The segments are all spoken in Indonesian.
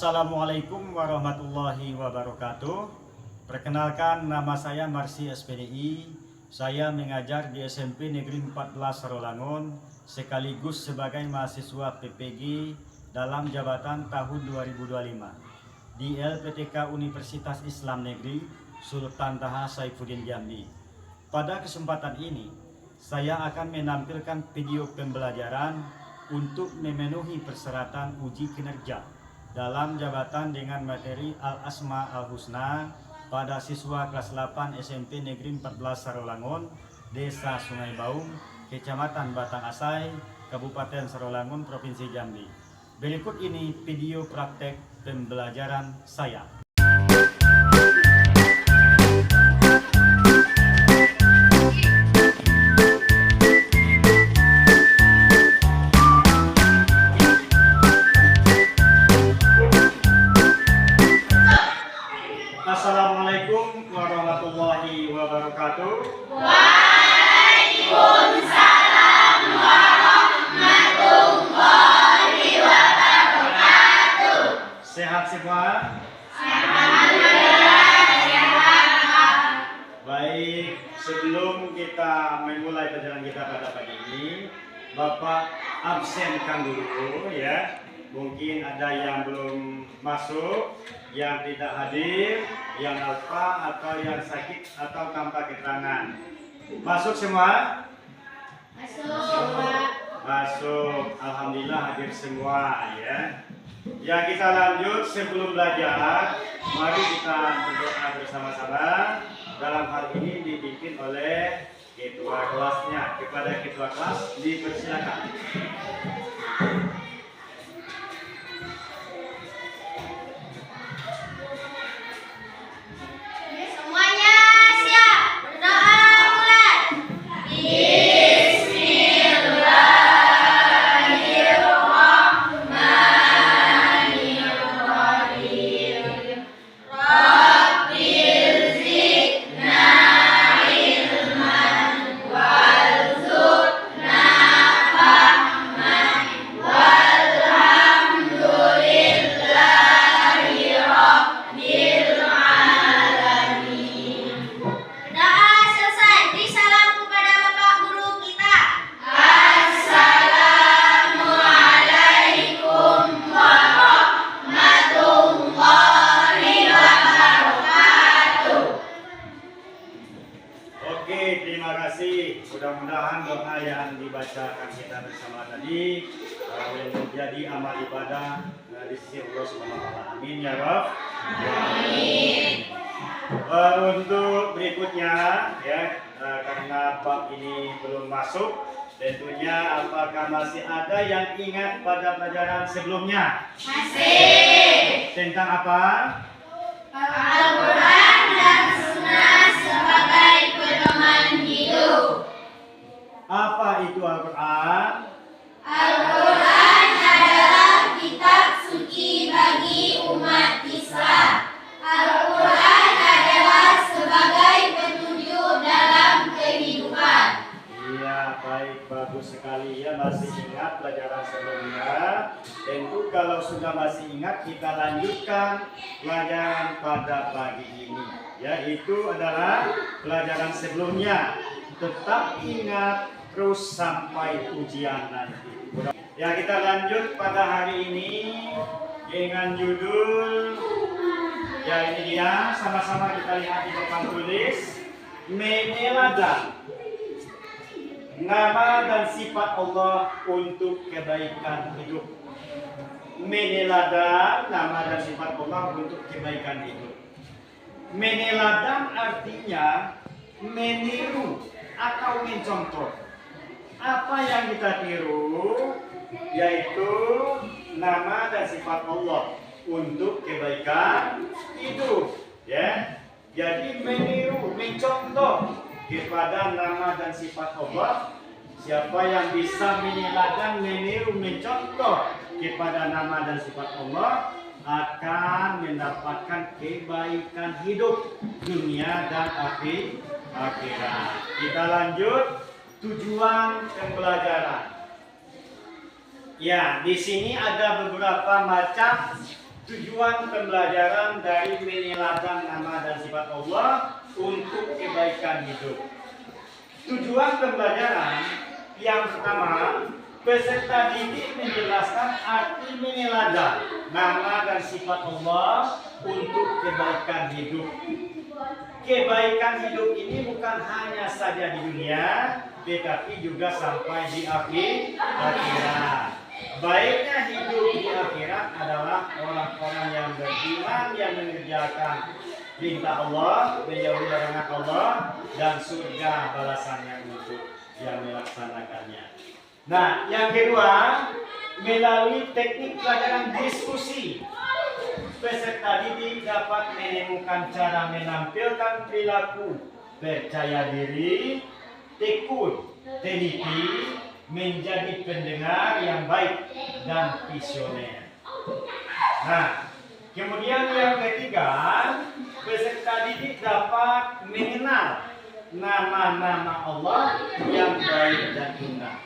Assalamualaikum warahmatullahi wabarakatuh. Perkenalkan, nama saya Marsi SPDI. Saya mengajar di SMP Negeri 14 Sarolangun sekaligus sebagai mahasiswa PPG dalam jabatan tahun 2025 di LPTK Universitas Islam Negeri Sultan Taha Saifuddin Jambi. Pada kesempatan ini, saya akan menampilkan video pembelajaran untuk memenuhi persyaratan uji kinerja dalam jabatan dengan materi Al-Asma Al-Husna pada siswa kelas 8 SMP Negeri 14 Sarolangun, Desa Sungai Baung, Kecamatan Batang Asai, Kabupaten Sarolangun, Provinsi Jambi. Berikut ini video praktek pembelajaran saya. Assalamualaikum warahmatullahi wabarakatuh. Waalaikumsalam warahmatullahi wabarakatuh. Sehat semua? Baik, sebelum kita memulai pelajaran kita pada pagi ini, Bapak absenkan dulu ya. Mungkin ada yang belum masuk, yang tidak hadir, yang lupa atau yang sakit atau tanpa keterangan. Masuk semua? Masuk. Alhamdulillah hadir semua ya. Ya, kita lanjut. Sebelum belajar, mari kita berdoa bersama-sama. Dalam hal ini dipimpin oleh ketua kelasnya. Kepada ketua kelas dipersilakan. Mudah-mudahan doa yang dibacakan kita bersama tadi menjadi amal ibadah di sisi Allah Subhanahu wa taala. Amin ya Rabb. Amin. Untuk berikutnya ya, karena bab ini belum masuk, tentunya apakah masih ada yang ingat pada pelajaran sebelumnya? Masih. Tentang apa? Al-Quran dan Sunnah sebagai pedoman hidup. Apa itu Al-Quran? Al-Quran adalah kitab suci bagi umat Islam. Al-Quran adalah sebagai petunjuk dalam kehidupan. Iya, baik, bagus sekali ya, masih ingat pelajaran sebelumnya. Tentu kalau sudah masih ingat, kita lanjutkan pelajaran pada pagi ini. Yaitu adalah pelajaran sebelumnya. Tetap ingat terus sampai ujian nanti. Ya, kita lanjut pada hari ini dengan judul, ya ini dia, sama-sama kita lihat di depan tulis, meneladan nama dan sifat Allah untuk kebaikan hidup. Meneladan nama dan sifat Allah untuk kebaikan hidup. Meneladan artinya meniru atau mencontoh. Apa yang kita tiru yaitu nama dan sifat Allah untuk kebaikan hidup ya. Jadi meniru, mencontoh kepada nama dan sifat Allah. Siapa yang bisa meneladan, meniru, mencontoh kepada nama dan sifat Allah akan mendapatkan kebaikan hidup dunia dan akhirat. Kita lanjut. Tujuan pembelajaran. Ya, di sini ada beberapa macam tujuan pembelajaran dari menyelamatkan nama dan sifat Allah untuk kebaikan hidup. Tujuan pembelajaran yang pertama, peserta didik menjelaskan arti menyelamatkan nama dan sifat Allah untuk kebaikan hidup. Kebaikan hidup ini bukan hanya saja di dunia, tetapi juga sampai di akhirat. Baiknya hidup di akhirat adalah orang-orang yang beriman, yang mengerjakan perintah Allah, menjauhi larangan Allah, dan surga balasannya untuk yang melaksanakannya. Nah, yang kedua, melalui teknik pelajaran diskusi, peserta didik dapat menemukan cara menampilkan perilaku percaya diri, tekun, teliti, menjadi pendengar yang baik dan visioner. Nah, kemudian yang ketiga, peserta didik dapat mengenal nama-nama Allah yang baik dan indah.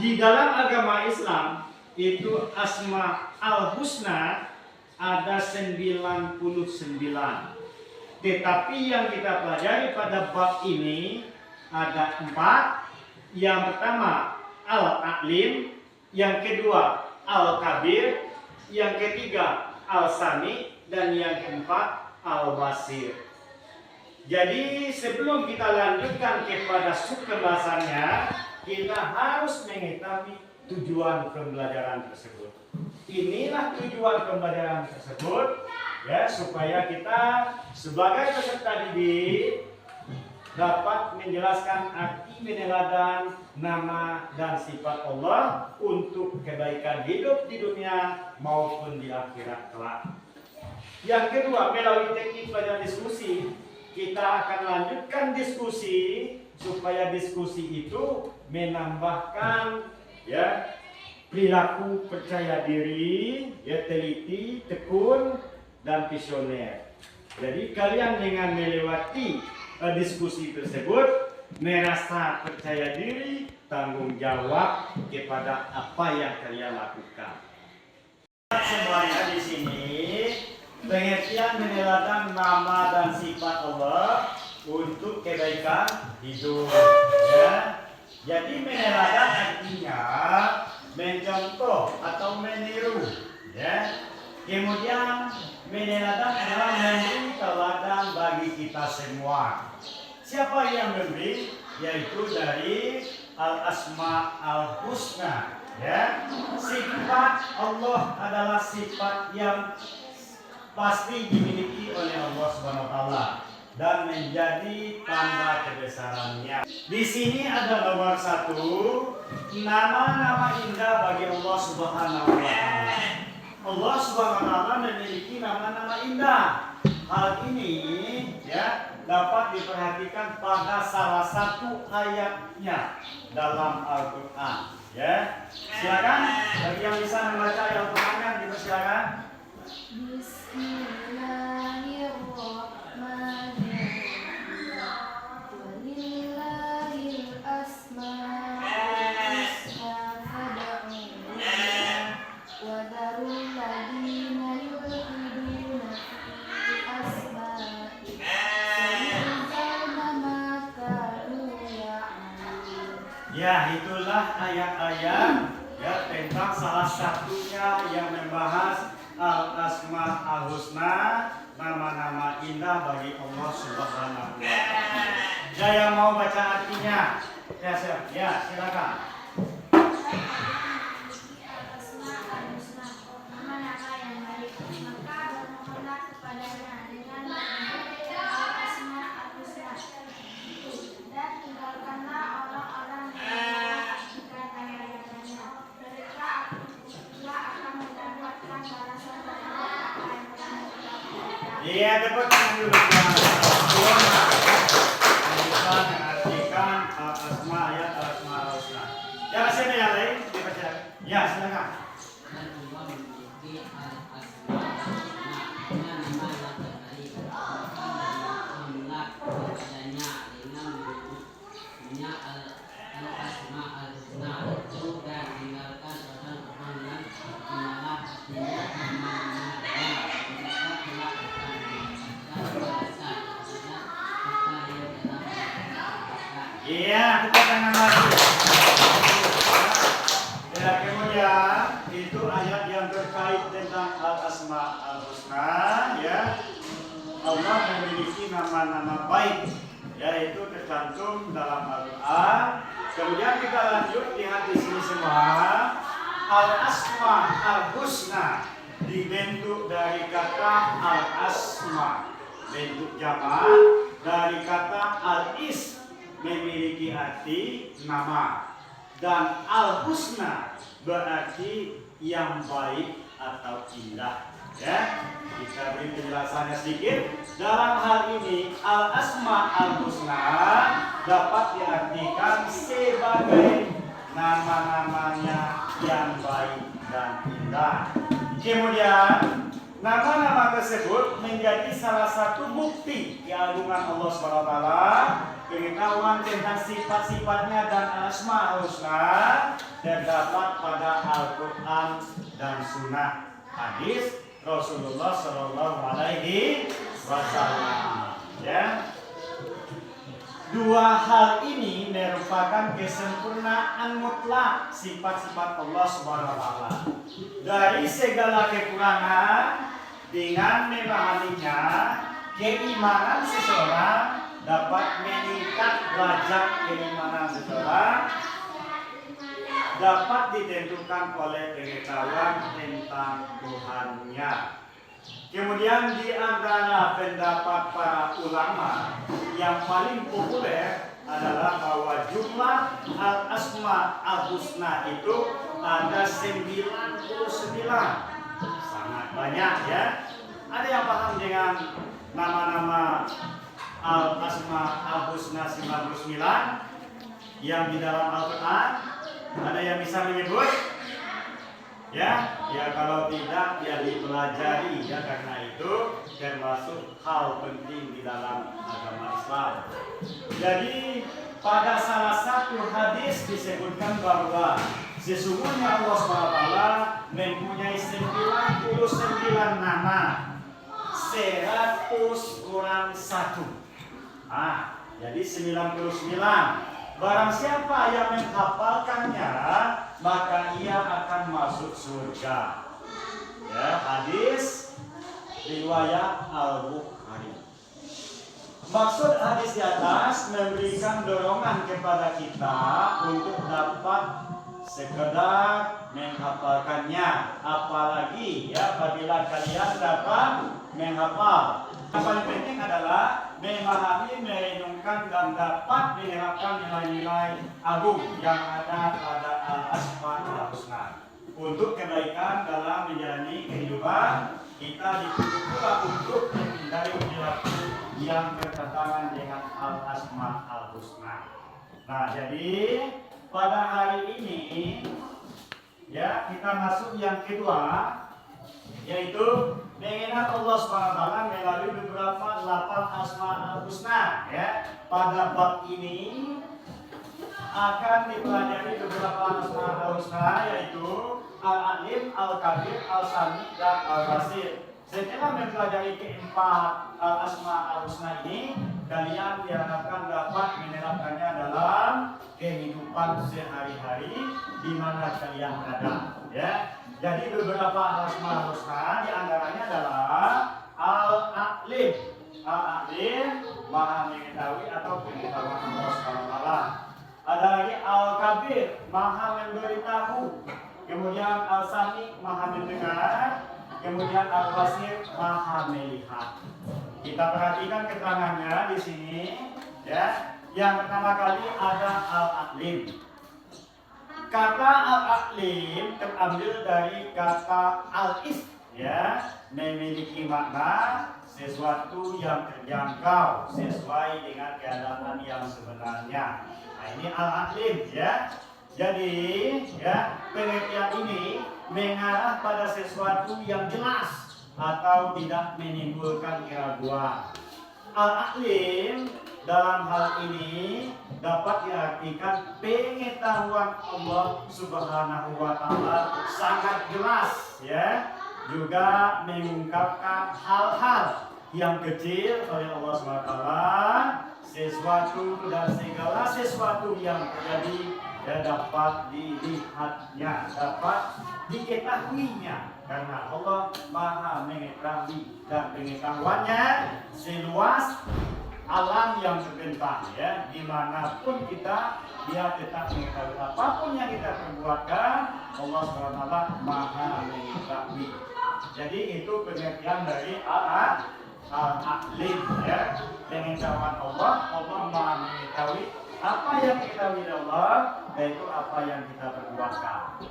Di dalam agama Islam itu Asma al-Husna ada 99. Tetapi yang kita pelajari pada bab ini ada 4. Yang pertama Al-Alim, yang kedua Al-Kabir, yang ketiga Al-Sami, dan yang keempat Al-Basir. Jadi sebelum kita lanjutkan kepada subpembahasannya, kita harus mengetahui tujuan pembelajaran tersebut. Inilah tujuan pembelajaran tersebut, ya, supaya kita sebagai peserta didik dapat menjelaskan arti meneladani nama dan sifat Allah untuk kebaikan hidup di dunia maupun di akhirat kelak. Yang kedua, melalui teknik pelajaran diskusi, kita akan lanjutkan diskusi supaya diskusi itu menambahkan, ya, perilaku percaya diri, ya, teliti, tekun, dan visioner. Jadi kalian dengan melewati diskusi tersebut merasa percaya diri, tanggung jawab kepada apa yang kalian lakukan. Semuanya di sini pengertian meneladani nama dan sifat Allah untuk kebaikan hidup. Ya. Jadi meneladani artinya mencontoh atau meniru. Ya. Kemudian meneladani adalah memberi teladan bagi kita semua. Siapa yang memberi? Yaitu dari Al-Asma Al-Husna. Ya. Sifat Allah adalah sifat yang pasti dimiliki oleh Allah Subhanahu wa taala dan menjadi tanda kebesarannya. Di sini ada nomor 1, nama-nama indah bagi Allah Subhanahu wa taala. Allah Subhanahu wa taala memiliki nama-nama indah. Hal ini, ya, dapat diperhatikan pada salah satu ayatnya dalam Al-Qur'an, ya. Silakan bagi yang bisa membaca Al-Qur'annya dipersilakan. Bismillahirrahmanirrahim. Walillahil asmaul husna fad'uhu wa dharul ladina yulhiduna fi asma'ihi sayujzauna ma kanu ya'malun. Ya, itulah ayat-ayat, ya, tentang salah satunya yang membahas Al-Asma Al-Husna, nama-nama indah bagi Allah Subhanahu wa taala. Saya mau baca artinya. Ya, silakan. Nama-nama yang baik, maka bermohonlah kepadanya dengan menyebut Al-Asma Al-Husna itu, dan tinggalkanlah orang-orang yang mengabaikan ayat-ayatnya. Mereka akan mendapatkan balasan dari apa yang telah mereka. Iya, tepuk tangan dulu. Bisa mengartikan Al-Asma, ayat Al-Asma Al-Husna. Ya, masih ada yang lain dibaca. Ya, silakan. Dan Allah memiliki al-asma dengan nama yang terbaik, mohonlah kepadanya dengan menyebutnya al-asma al-husna itu, dan tinggalkan orang-orang yang inilah artinya nama-nama Iya, tepuk tangan lagi. Ya, kemudian itu ayat yang terkait tentang al-asma al-husna, ya. Allah memiliki nama-nama baik, yaitu tercantum dalam Al-Quran. Kemudian kita lanjut, lihat di sini semua. Al-asma al-husna dibentuk dari kata al-asma, bentuk jamak dari kata al-is, memiliki arti nama, dan al-husna berarti yang baik atau indah. Ya, kita beri penjelasannya sedikit. Dalam hal ini al-asma al-husna dapat diartikan sebagai nama-namanya yang baik dan indah. Kemudian nama-nama tersebut menjadi salah satu bukti keagungan Allah SWT, pengetahuan tentang sifat-sifatnya dan asma al-husna terdapat pada Al-Quran dan Sunnah, hadis Rasulullah Shallallahu Alaihi Wasallam. Ya, dua hal ini merupakan kesempurnaan mutlak sifat-sifat Allah Subhanahu Wa Taala. Dari segala kekurangan, dengan memahaminya, keimanan seseorang dapat meningkat derajat keimanan seseorang dapat ditentukan oleh pengetahuan tentang Tuhannya. Kemudian di antara pendapat para ulama yang paling populer adalah bahwa jumlah al-asma al-husna itu ada 99. Sangat banyak, ya. Ada yang paham dengan nama-nama al-asma al-husna 99 yang di dalam Al-Quran? Ada yang bisa menyebut? Ya, kalau tidak ya dipelajari, ya, karena itu termasuk hal penting di dalam agama Islam. Jadi pada salah satu hadis disebutkan bahwa sesungguhnya Allah SWT mempunyai 99 nama, 100 kurang 1. Jadi 99. Barang siapa yang menghafalkannya, maka ia akan masuk surga. Ya, hadis riwayat Al-Bukhari. Maksud hadis di atas memberikan dorongan kepada kita untuk dapat sekedar menghafalkannya, apalagi ya apabila kalian dapat menghafal. Yang paling penting adalah memahami, merenungkan dan dapat menerapkan nilai-nilai agung yang ada pada al-asma al-husna untuk kebaikan dalam menjalani kehidupan kita. Dituntut pula untuk menghindari perilaku yang bertentangan dengan al-asma al-husna. Nah, jadi pada hari ini ya kita masuk yang kedua, yaitu mengenal Allah SWT melalui beberapa 8 asma al-husna. Ya, pada bab ini akan dipelajari beberapa asma al-husna, yaitu al-alim, al-kabir, al-sami, dan al-basir. Setelah mempelajari keempat asma al-husna ini, kalian diharapkan dapat menerapkannya dalam kehidupan sehari-hari di mana kalian berada. Ya, jadi beberapa asma al-husna diantaranya adalah al-alim. Al-alim maha mengetahui atau pengetahuan Allah SWT. Ada lagi al-kabir, maha memberitahu. Kemudian al-sami, maha mendengar. Kemudian al-basir, maha melihat. Kita perhatikan keterangannya di sini. Ya, yang pertama kali ada al-alim. Kata al-alim terambil dari kata al-is, ya, memiliki makna sesuatu yang terjangkau sesuai dengan keadaan yang sebenarnya. Nah, ini al-alim, ya. Jadi, ya, pengertian ini mengarah pada sesuatu yang jelas atau tidak menimbulkan keraguan. Al-alim dalam hal ini dapat diartikan pengetahuan Allah Subhanahu wa Ta'ala sangat jelas, ya, juga mengungkapkan hal-hal yang kecil oleh Allah SWT, sesuatu dan segala sesuatu yang terjadi ya dapat dilihatnya, dapat diketahuinya, karena Allah Maha mengetahui dan pengetahuannya seluas alam yang terbentang ya, dimanapun kita dia tetap mengetahui apapun yang kita perbuatkan, Allah SWT Maha mengetahui. Jadi itu pengertian dari al-alim ya, pengetahuan Allah Maha mengetahui apa yang diketahui Allah, yaitu apa yang kita perbuatkan.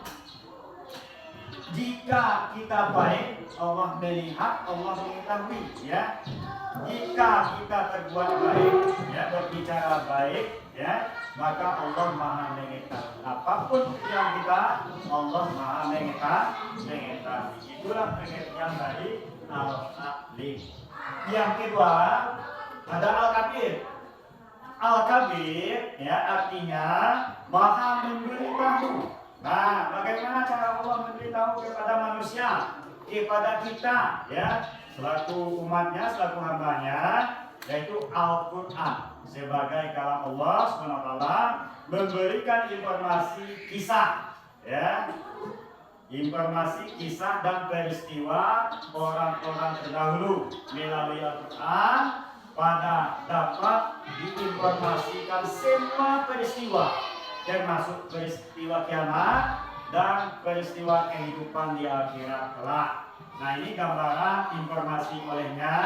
Jika kita baik, Allah melihat, Allah mengetahui ya. Jika kita berbuat baik, ya, berbicara baik, ya, maka Allah Maha mengetahui. Apapun yang kita, Allah Maha mengetahui. Itulah pengertian dari al-alim. Yang kedua, ada al-kabir. Al-kabir, ya, artinya Maha memberitahu. Nah, bagaimana cara Allah memberitahu kepada manusia, kepada kita, ya, selaku umatnya, selaku hambanya, yaitu Al-Quran sebagai kalam Allah SWT memberikan informasi kisah, ya, informasi kisah dan peristiwa orang-orang terdahulu melalui Al-Quran pada dapat diinformasikan semua peristiwa, termasuk peristiwa kiamat dan peristiwa kehidupan di akhirat kelak. Nah, ini gambaran informasi olehnya,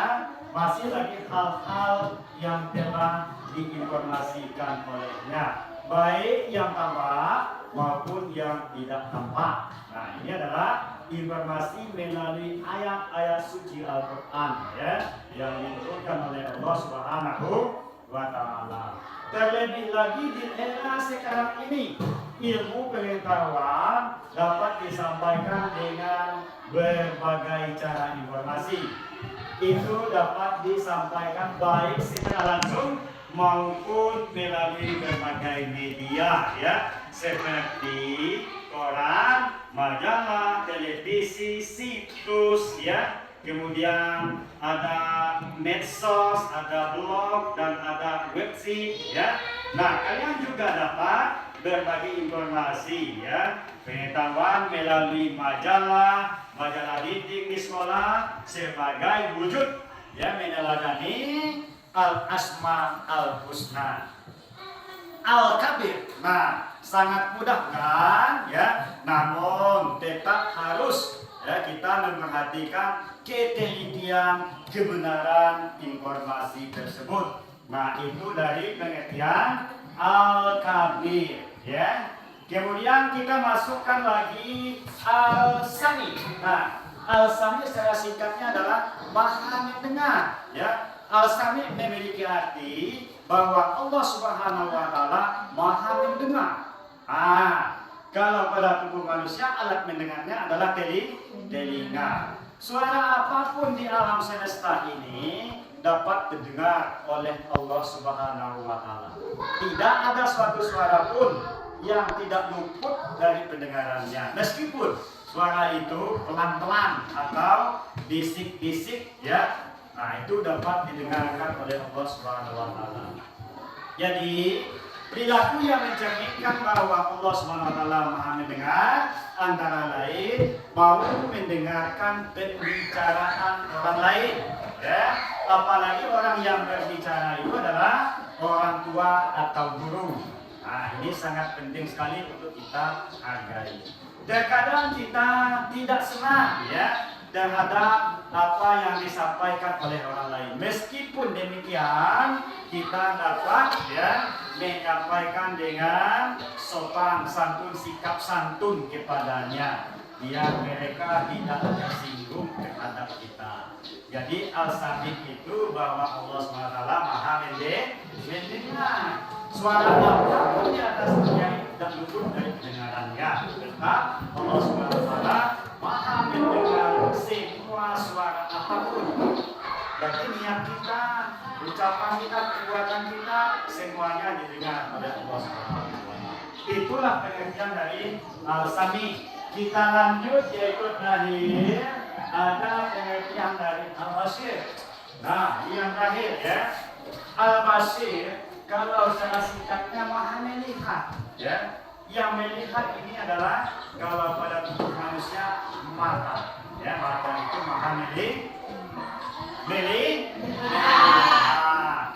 masih lagi hal-hal yang telah diinformasikan olehnya, baik yang tampak maupun yang tidak tampak. Nah, ini adalah informasi melalui ayat-ayat suci Al-Quran ya, yang diturunkan oleh Allah Subhanahu wa Ta'ala. Terlebih lagi di era sekarang ini, ilmu pengetahuan dapat disampaikan dengan berbagai cara informasi. Itu dapat disampaikan baik secara langsung maupun melalui berbagai media ya, seperti koran, majalah, televisi, situs ya. Kemudian ada medsos, ada blog, dan ada website ya. Nah, kalian juga dapat berbagi informasi ya, pengetahuan melalui majalah didik di sekolah sebagai wujud ya meneladani al-asma al-husna. Al-kabir. Nah, sangat mudah kan ya, namun tetap harus ya kita memperhatikan ketelitian kebenaran informasi tersebut. Nah, itu dari pengertian al-kabir ya. Kemudian kita masukkan lagi al-sami. Nah, al-sami secara singkatnya adalah maha mendengar ya. Al-sami memiliki arti bahwa Allah Subhanahu wa Ta'ala maha mendengar. Kalau pada tubuh manusia alat mendengarnya adalah telinga. Suara apapun di alam semesta ini dapat didengar oleh Allah Subhanahu wa Ta'ala. Tidak ada suatu suara pun yang tidak luput dari pendengarannya, meskipun suara itu pelan-pelan atau bisik-bisik ya. Nah, itu dapat didengarkan oleh Allah Subhanahu wa Ta'ala. Jadi perilaku yang mencerminkan bahwa Allah SWT maha mendengar antara lain mau mendengarkan pembicaraan orang lain ya. Apalagi orang yang berbicara itu adalah orang tua atau guru. Nah, ini sangat penting sekali untuk kita hargai. Terkadang kita tidak senang ya terhadap apa yang disampaikan oleh orang lain. Meskipun demikian, kita dapat ya menyampaikan dengan sopan santun, sikap santun kepadanya, biar mereka tidak tersinggung terhadap kita. Jadi al-sabit itu bahwa Allah SWT maha mendengar. Suara apapun di atas dunia tidak luput dari pendengarannya. Tetap Allah SWT maha mendengar semua suara apapun. Berarti niat kita, ucapan kita, perbuatan kita, semuanya didengar oleh Allah SWT. Itulah pengertian dari al-sami. Kita lanjut yaitu terakhir ada pengertian dari al-basir. Nah, yang terakhir ya, Al-Basir kalau secara singkatnya maha melihat ya. Yang melihat ini adalah kalau pada tubuh manusia mata ya, mata itu maha melihat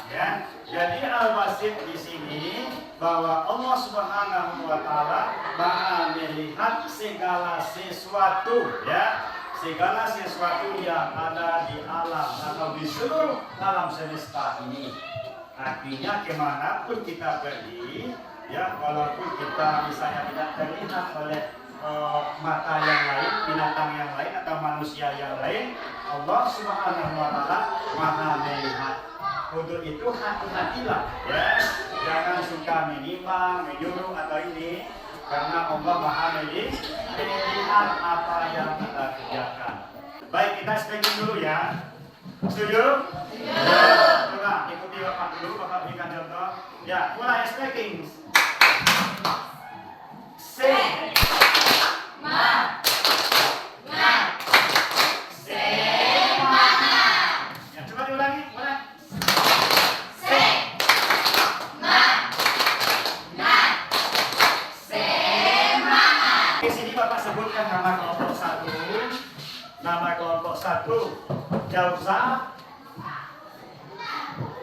ya. Jadi Al-Basir di sini bahwa Allah Subhanahu wa taala maha melihat segala sesuatu ya. Segala sesuatu yang ada di alam atau di seluruh alam semesta ini. Artinya kemanapun kita pergi, ya walaupun kita misalnya tidak terlihat oleh mata yang lain, binatang yang lain atau manusia yang lain, Allah Subhanahu wa taala maha melihat. Untuk itu hati-hatilah ya, jangan suka menimbang, menyuruh atau ini, karena Allah maha melihat apa yang kita kerjakan. Baik, kita speaking dulu ya. Setuju? Ya. Coba ikuti Bapak dulu, Bapak berikan contoh. Ya, mulai speaking. Se. Ma. Nga. Se. Mana. Ya, coba diulangi, mulai. Se. Ma. Nga. Se. Mana. Di sini Bapak sebutkan nama kelompok satu. Nama kelompok satu. Jauza,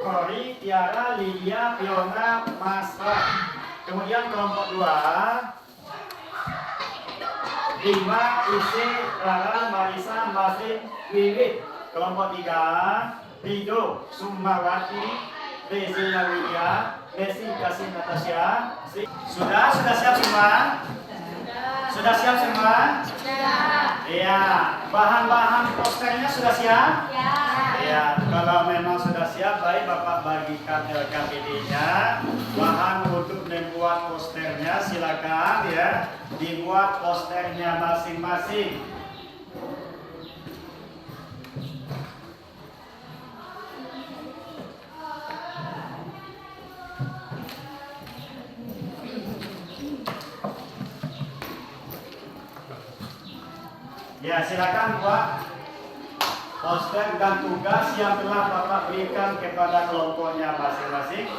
Kori, Tiara, Lilia, Fiona, Masra. Kemudian kelompok 2, Bima, Isi, Rara, Marisa, Masin, Wiwit. Kelompok 3, Rido, Sumawati, Desi, Nawiya, Desi, Kasih, Natasha. Sudah siap semua? Sudah siap semua? Iya, bahan-bahan posternya sudah siap? Iya, kalau memang sudah siap, baik Bapak bagikan LKPD-nya. Bahan untuk membuat posternya silakan ya, dibuat posternya masing-masing. Ya, silakan buat poster dan tugas yang telah Bapak berikan kepada kelompoknya masing-masing.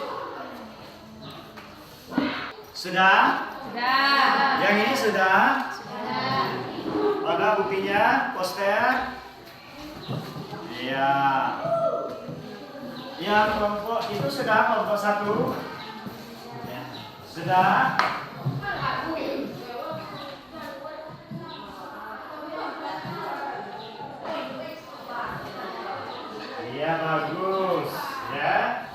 Sudah? Sudah. Yang ini sudah? Sudah. Mana buktinya? Poster? Iya. Yang kelompok itu sudah, kelompok 1? Ya. Sudah? Ya, bagus ya.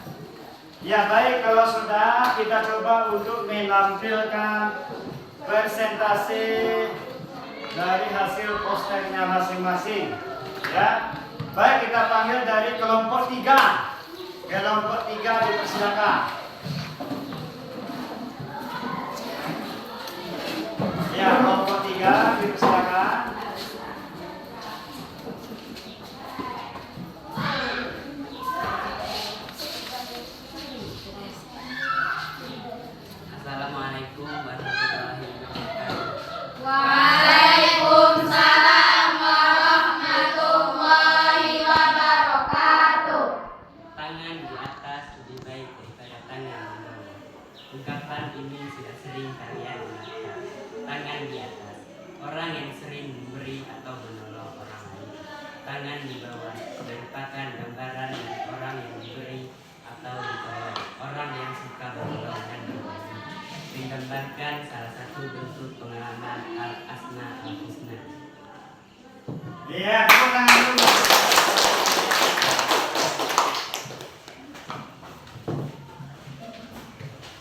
Ya, baik, kalau sudah kita coba untuk menampilkan presentasi dari hasil posternya masing-masing ya. Baik, kita panggil dari kelompok 3. Kelompok 3 dipersilakan. Ya, kelompok 3 dipersilakan. Assalamualaikum warahmatullahi wabarakatuh. Waalaikumsalam warahmatullahi wabarakatuh. Tangan di atas lebih baik daripada tangan di bawah. Ungkapan ini sudah sering kalian dengarkan. Tangan di atas, orang yang sering memberi atau menolong orang lain. Tangan di bawah merupakan gambaran dari orang yang diberi atau ditolong, orang yang suka menolong dan berbagi. Menggambarkan salah satu bentuk pengalaman Al-Asma Al-Husna. Iya, tepuk tangan dulu.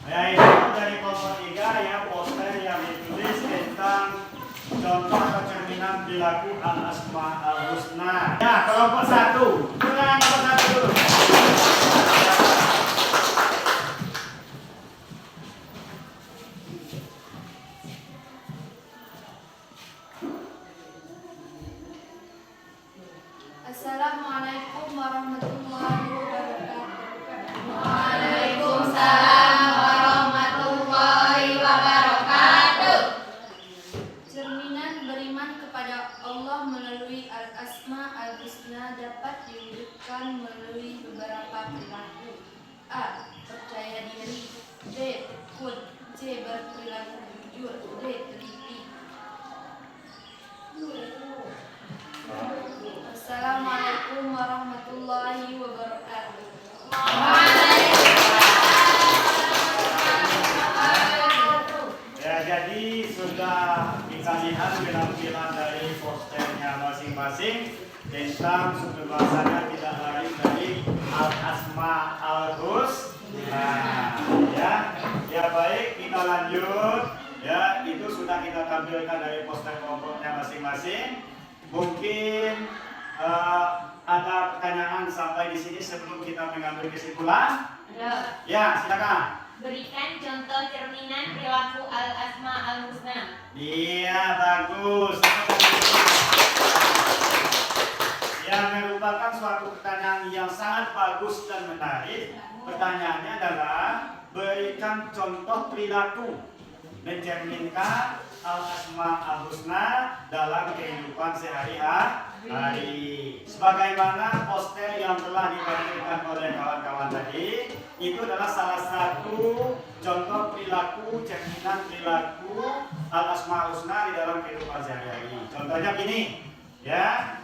Ya, itu dari kelompok 3 ya, poster yang ditulis tentang contoh atau cerminan perilaku Al-Asma Al-Husna. Ya, kelompok 1. Kelompok 1 dulu. Assalamualaikum warahmatullahi wabarakatuh. Waalaikumsalam warahmatullahi wabarakatuh. Cerminan beriman kepada Allah melalui Al-Asma Al-Husna dapat diwujudkan melalui beberapa perilaku. A. Percaya diri. B. Tekun. C. Berperilaku jujur. D. Teliti. Assalamualaikum warahmatullahi wabarakatuh. Ya, jadi sudah kita lihat penampilan dari posternya masing-masing tentang sumber bahasanya tidak lain dari Al-Asma Al-Husna. Ya baik, kita lanjut. Ya, itu sudah kita tampilkan dari poster kelompoknya masing-masing. Mungkin ada pertanyaan sampai di sini sebelum kita mengambil kesimpulan. Ada. Ya, silakan. Berikan contoh cerminan perilaku Al-Asma Al-Husna. Iya, bagus. Yang merupakan suatu pertanyaan yang sangat bagus dan menarik. Pertanyaannya adalah berikan contoh perilaku mencerminkan Al-Asma Al-Husna dalam kehidupan sehari-hari. Sebagaimana poster yang telah ditampilkan oleh kawan-kawan tadi, itu adalah salah satu contoh perilaku, cerminan perilaku Al-Asma Al-Husna di dalam kehidupan sehari-hari. Contohnya gini, ya.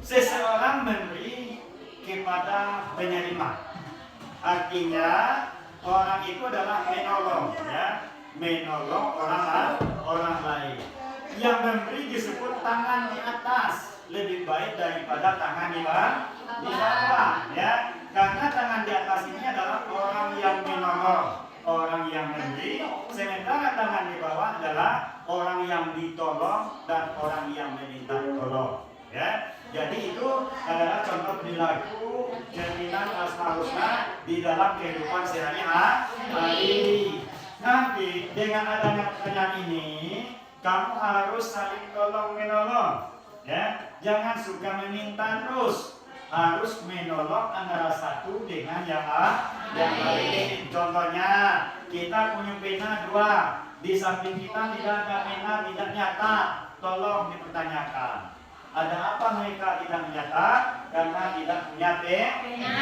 Seseorang memberi kepada penerima. Artinya orang itu adalah menolong, ya. Menolong orang lain. Yang memberi disebut tangan di atas, lebih baik daripada tangan di bawah, ya. Karena tangan di atas ini adalah orang yang menolong, orang yang memberi, sementara tangan di bawah adalah orang yang ditolong dan orang yang meminta tolong, ya. Jadi itu adalah contoh perilaku cerminan Asmaul Husna di dalam kehidupan sehari-hari. Nanti dengan adanya pertanyaan ini, kamu harus saling tolong menolong, ya. Jangan suka meminta terus, harus menolong antara satu dengan yang lain. Contohnya, kita punya pena 2, di samping kita tidak ada pena, tidak nyata, tolong dipertanyakan. Ada apa mereka tidak mencatat? Karena tidak punya pena.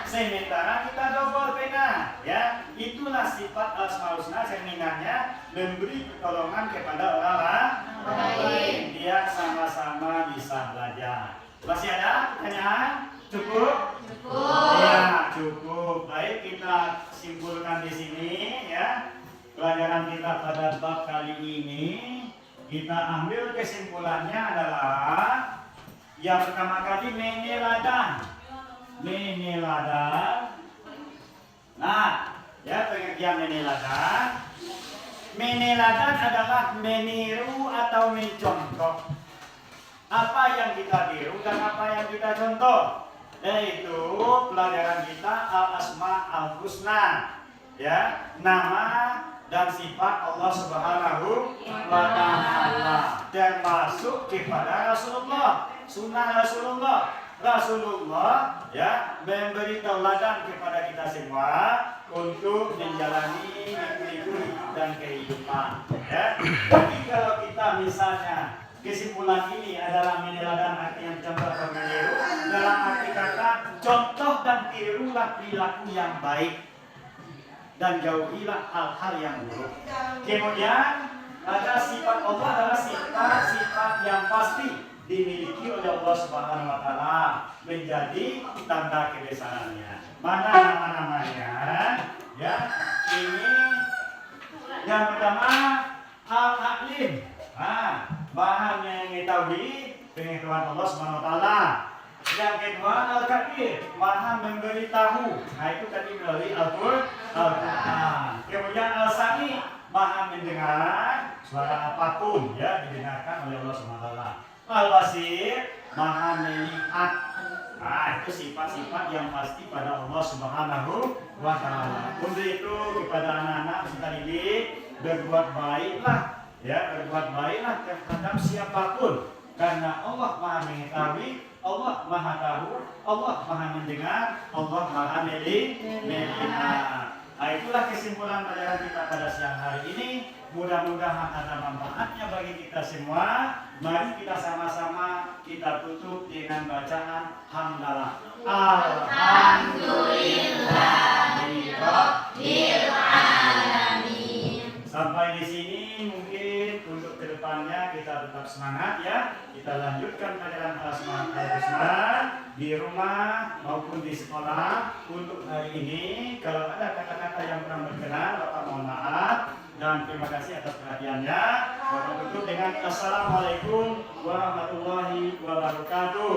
Sementara kita double pena, ya. Itulah sifat Asmaul Husna, cerminannya memberi pertolongan kepada orang lain. Dia sama-sama bisa belajar. Masih ada pertanyaan? Cukup? Cukup. Ya, cukup. Baik, kita simpulkan di sini, ya. Pelajaran kita pada bab kali ini. Kita ambil kesimpulannya adalah yang pertama kali meneladan. Nah, ya pengertian meneladan. Meneladan adalah meniru atau mencontoh apa yang kita tiru dan apa yang kita contoh. Yaitu pelajaran kita Al-Asma Al-Husna, ya, nama dan sifat Allah Subhanahu wa Ta'ala, termasuk kepada Rasulullah, sunnah Rasulullah, ya, memberi tauladan kepada kita semua untuk menjalani hidup dan kehidupan, ya. Jadi kalau kita misalnya kesimpulan ini adalah meneladan artinya contoh dan meniru, dalam arti kata contoh dan tirulah perilaku yang baik dan jauhilah hal-hal yang buruk. Kemudian ada sifat Allah adalah sifat yang pasti dimiliki oleh Allah Subhanahu wa Ta'ala, menjadi tanda kebesarannya. Mana nama-namanya? Ya, ini yang pertama Al-Alim. Maha mengetahui pengetahuan Allah Subhanahu wa Ta'ala. Yang kedua Al-Kabir, maha memberitahu. Nah, itu tadi melalui Al-Quran. Kemudian Al-Sami, maha mendengar suara apapun, ya, didengarkan oleh Allah SWT. Al-Basir, maha melihat. Nah, itu sifat-sifat yang pasti pada Allah Subhanahu wa Ta'ala. Untuk itu kepada anak-anak kita didik, berbuat baiklah, ya, berbuat baiklah terhadap siapapun. Karena Allah maha mengetahui, Allah maha tahu, Allah maha mendengar, Allah maha melihat. Nah, itulah kesimpulan pelajaran kita pada siang hari ini. Mudah-mudahan ada manfaatnya bagi kita semua. Mari kita sama-sama kita tutup dengan bacaan hamdalah. Alhamdulillahirabbil alamin. Sampai di sini mungkin untuk kedepannya kita tetap semangat ya. Kita lanjutkan pelajaran Al-Asmaul Husna di rumah maupun di sekolah. Untuk hari ini kalau ada kata-kata yang kurang berkenan, Bapak mohon maaf dan terima kasih atas perhatiannya. Bapak tutup dengan Assalamualaikum warahmatullahi wabarakatuh.